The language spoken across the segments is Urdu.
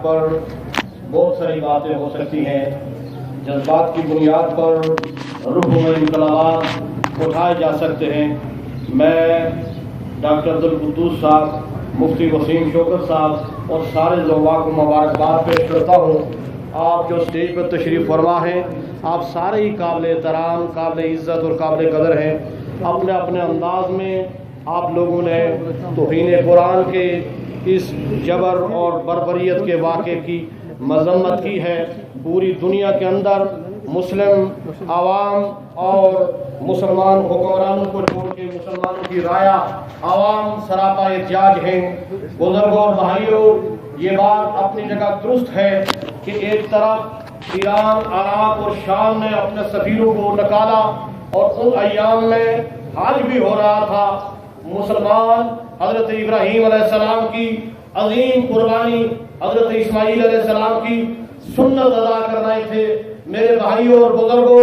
پر بہت ساری باتیں ہو سکتی ہیں، جذبات کی بنیاد پر روح میں انقلابات اٹھائے جا سکتے ہیں۔ میں ڈاکٹر عبدالقدوس صاحب، مفتی وسیم شوکت صاحب اور سارے زوراء کو مبارکباد پیش کرتا ہوں۔ آپ جو اسٹیج پر تشریف فرما ہیں، آپ سارے ہی قابل احترام، قابل عزت اور قابل قدر ہیں۔ اپنے اپنے انداز میں آپ لوگوں نے توہین قرآن کے اس جبر اور بربریت کے واقعے کی مذمت کی ہے۔ پوری دنیا کے اندر مسلم عوام اور مسلمان حکمرانوں کو چھوڑ کے مسلمانوں کی رایا عوام سراپا احتجاج ہیں۔ بزرگوں اور بھائیوں، یہ بات اپنی جگہ درست ہے کہ ایک طرف ایران، عراق اور شام نے اپنے سفیروں کو نکالا اور ان ایام میں حج بھی ہو رہا تھا۔ مسلمان حضرت ابراہیم علیہ السلام کی عظیم قربانی، حضرت اسماعیل علیہ السلام کی سنت ادا کر رہے تھے۔ میرے بھائیوں اور بزرگوں،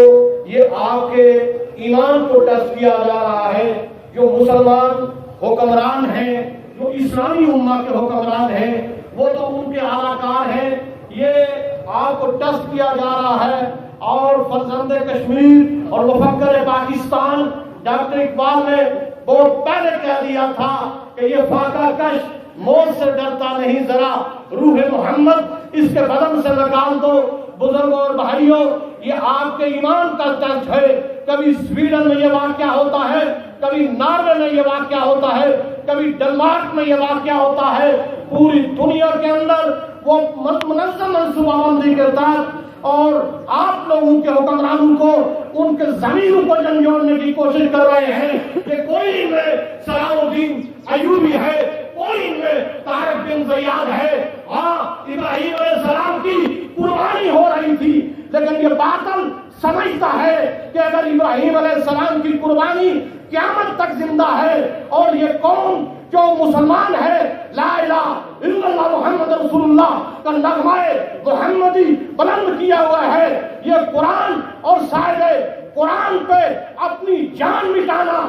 یہ آپ کے ایمان کو ٹیسٹ کیا جا رہا ہے۔ جو مسلمان حکمران ہیں، جو اسلامی امت کے حکمران ہیں، وہ تو ان کے اعلیٰ کار ہیں۔ یہ آپ کو ٹیسٹ کیا جا رہا ہے۔ اور فرزند کشمیر اور مفکر پاکستان ڈاکٹر اقبال نے بہت پہلے کہہ دیا تھا کہ یہ فاقہ کش موت سے ڈرتا نہیں، ذرا روح محمد اس کے بدن سے نکال دو۔ بزرگوں اور بھائیوں، یہ آپ کے ایمان کا ٹیسٹ ہے۔ کبھی سویڈن میں یہ واقعہ ہوتا ہے، کبھی ناروے میں یہ واقعہ ہوتا ہے، کبھی ڈنمارک میں یہ واقعہ ہوتا ہے۔ پوری دنیا کے اندر وہ منظم منصوبہ بندی کے تحت اور آپ لوگوں کے حکمرانوں کو ان کے ضمیروں کو جھنجھوڑنے کی کوشش کر رہے ہیں کہ کوئی میں صلاح الدین ایوبی ہے، کوئی میں طارق بن زیاد ہے۔ ہاں، ابراہیم علیہ السلام کی قربانی ہو رہی تھی، لیکن یہ باطل سمجھتا ہے کہ اگر ابراہیم علیہ السلام کی قربانی قیامت تک زندہ ہے اور یہ قوم جو مسلمان ہے، لا الہ الا اللہ محمد رسول اللہ کا نغمہ محمدی بلند کیا ہوا ہے، یہ قرآن اور صاحب قرآن پہ اپنی جان مٹانا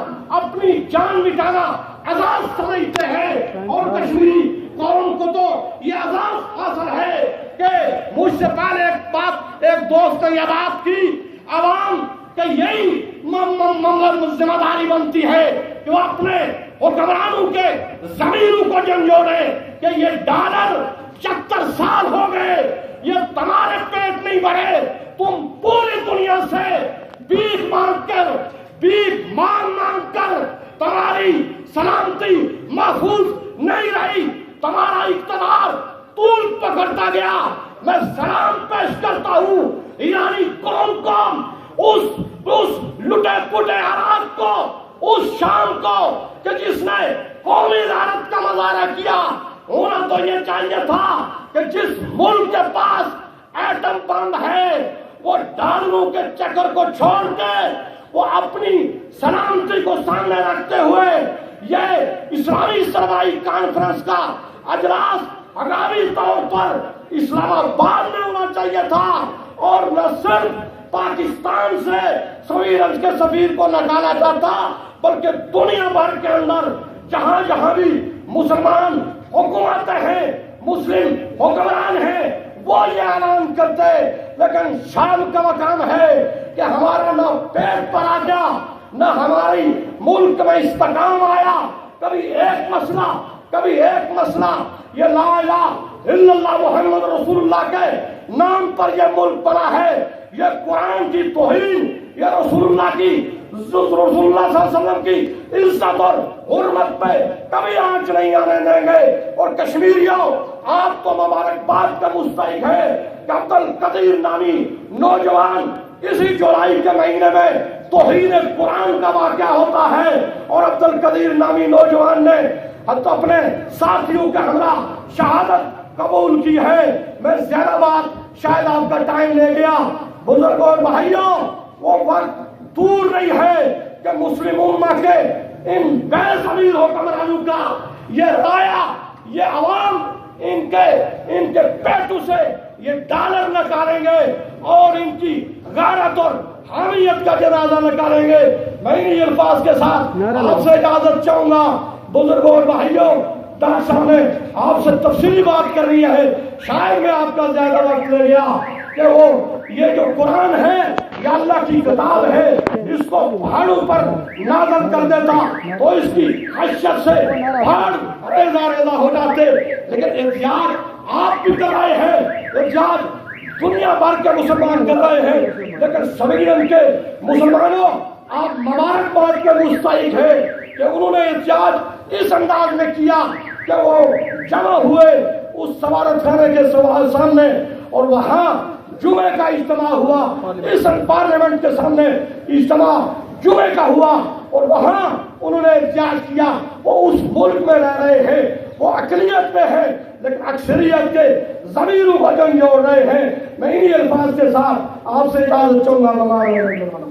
عذاب سمجھتے ہیں۔ اور کشمیری قوم کو تو یہ عذاب حاصل ہے کہ مجھ سے پہلے ایک دوست نے یہ بات کی، عوام کہ یہی ذمہ داری بنتی ہے کہ وہ اپنے حکمرانوں کے ضمیروں کو جھنجھوڑے کہ یہ ڈالر 76 سال ہو گئے، یہ تمہارے پیٹ نہیں بھرے، تم پوری دنیا سے بھیک مانگ کر تمہاری سلامتی محفوظ نہیں رہی، تمہارا اقتدار طول پکڑتا گیا۔ میں سلام پیش کرتا ہوں ایرانی قوم کو، اس لٹے پٹے عراق کو، اس شام کو کہ جس نے قومی غیرت کا مظاہرہ کیا۔ ہونا تو یہ چاہیے تھا کہ جس ملک کے پاس ایٹم بم ہے، وہ ڈالروں کے چکر کو چھوڑ کے وہ اپنی سلامتی کو سامنے رکھتے ہوئے یہ اسلامی سربراہی کانفرنس کا اجلاس آگامی طور پر اسلام آباد میں ہونا چاہیے تھا، اور نہ صرف پاکستان سے سویڈن کے سفیر کو نکالا جاتا، بلکہ دنیا بھر کے اندر جہاں جہاں بھی مسلمان حکومتیں ہیں، مسلم حکمران ہیں، وہ یہ اعلان کرتے۔ لیکن شام کا مقام ہے کہ ہمارا نہ پیٹ پر آ گیا، نہ ہماری ملک میں استحکام آیا۔ کبھی ایک مسئلہ یہ لا الہ الا اللہ محمد رسول اللہ کے نام پر یہ ملک بنا ہے، یہ قرآن کی توہین، یہ رسول اللہ صلی اللہ علیہ وسلم کی عزت اور حرمت پہ کبھی آنچ نہیں آنے دیں گے۔ اور کشمیریوں، آپ تو مبارکباد کا مستحق ہے کہ عبد القدیر نامی نوجوان اسی جولائی کے مہینے میں توہین قرآن کا واقعہ ہوتا ہے، اور عبد القدیر نامی نوجوان نے حتی اپنے ساتھیوں کے ہمراہ شہادت قبول کی ہے۔ میں زیادہ بات شاید آپ کا ٹائم لے گیا۔ بزرگوں اور بھائیوں، وہ وقت دور نہیں ہے کہ مسلم امت کے ان بے ضمیر حکمرانوں کا یہ رایا، یہ عوام ان کے پیٹوں سے یہ ڈالر نکالیں گے اور ان کی غیرت اور حامیت کا جنازہ نکالیں گے۔ میں انہی الفاظ کے ساتھ آپ سے اجازت چاہوں گا۔ بزرگوں اور بھائیوں، ڈاکٹر صاحب نے آپ سے تفصیلی بات کرنی ہے، شاید میں آپ کا زیادہ وقت لے گیا کہ وہ یہ جو قرآن ہے یہ اللہ کی کتاب ہے، اس کو پہاڑوں پر نازل کر دیتا تو اس کی حیثیت سے پہاڑ ریزہ ریزہ ہو جاتے، لیکن احتجاج آپ بھی کر رہے ہیں، احتجاج دنیا بھر کے مسلمان کر رہے ہیں، لیکن سویڈن کے مسلمانوں آپ مبارکباد کے مستحق ہیں کہ انہوں نے احتجاج اس انداز میں کیا کہ وہ جمع ہوئے اس سفارت خانے کے سامنے اور وہاں جمعے کا اجتماع ہوا، اس پارلیمنٹ کے سامنے اجتماع جمعے کا ہوا اور وہاں انہوں نے احتجاج کیا۔ وہ اس ملک میں رہ رہے ہیں، وہ اقلیت میں ہے، لیکن اکثریت کے ضمیروں کو جنگ جوڑ رہے ہیں۔ میں انہی الفاظ کے ساتھ آپ سے اجازت چاہوں گا۔